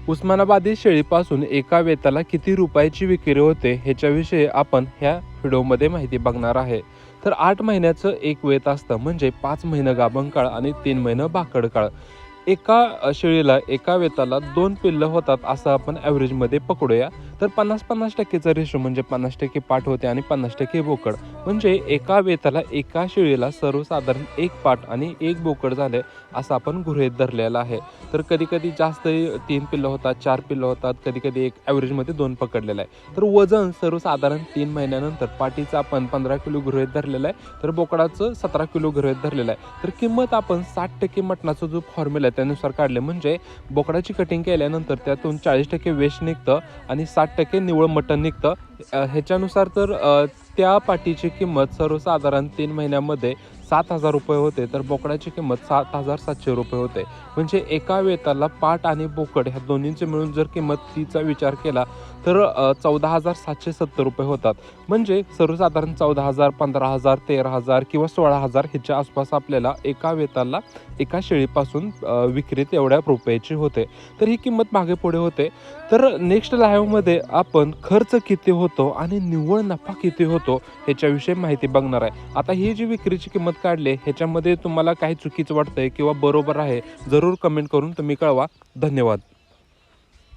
उस्मानाबादी शेळीपासून एका वेताला किती रुपयाची विक्री होते ह्याच्याविषयी आपण ह्या व्हिडिओमध्ये माहिती बघणार आहे। तर 8 महिन्याचं एक वेत असतं, म्हणजे 5 महिने गाभण काळ आणि 3 महिने भाकड काळ। एका शेळीला एका वेताला 2 पिल्लं होतात असं आपण ॲव्हरेजमध्ये पकडूया। तर 50-50% रेशो, म्हणजे 50% पाट होते आणि 50% बोकड, म्हणजे एका वेताला एका शेळीला सर्वसाधारण 1 पाट आणि 1 बोकड झाले असं आपण गृहीत धरलेलं आहे। तर कधी कधी जास्त 3 पिल्लं होतात, 4 पिल्लं होतात, कधी कधी एक ॲव्हरेजमध्ये 2 पकडलेलं आहे। तर वजन सर्वसाधारण 3 महिन्यानंतर पाटीचं आपण 15 किलो गृहीत धरलेलं आहे, तर बोकडाचं 17 किलो गृहीत धरलेलं आहे। तर किंमत आपण 60% मटणाचा जो फॉर्म्युला आहे त्यानुसार काढले, म्हणजे बोकडाची कटिंग केल्यानंतर त्यातून 40% वेस्ट निघतं आणि 60% निव्वळ मटण निघतं। ह्याच्यानुसार तर त्या पाटीची किंमत सर्वसाधारण 3 महिन्यामध्ये 7,000 रुपये होते, तर बोकडाची किंमत 7,700 रुपये होते। म्हणजे एका वेताला पाट आणि बोकड ह्या दोन्हींचे मिळून जर किंमतीचा विचार केला तर 14,770 रुपये होतात। म्हणजे सर्वसाधारण 14,000, 15,000, 13,000 किंवा 16,000 ह्याच्या आसपास आपल्याला एका वेताला एका शेळीपासून विक्रीत एवढ्या रुपयाची होते। तर ही किंमत मागे पुढे होते। तर नेक्स्ट लाईव्हमध्ये आपण खर्च किती होतो आणि निव्वळ नफा किती होतो ह्याच्याविषयी माहिती बघणार आहे। आता ही जी विक्रीची किंमत काढली ह्याच्यामध्ये तुम्हाला काही चुकीचं वाटतंय किंवा बरोबर आहे, जरूर कमेंट करून तुम्ही कळवा। धन्यवाद।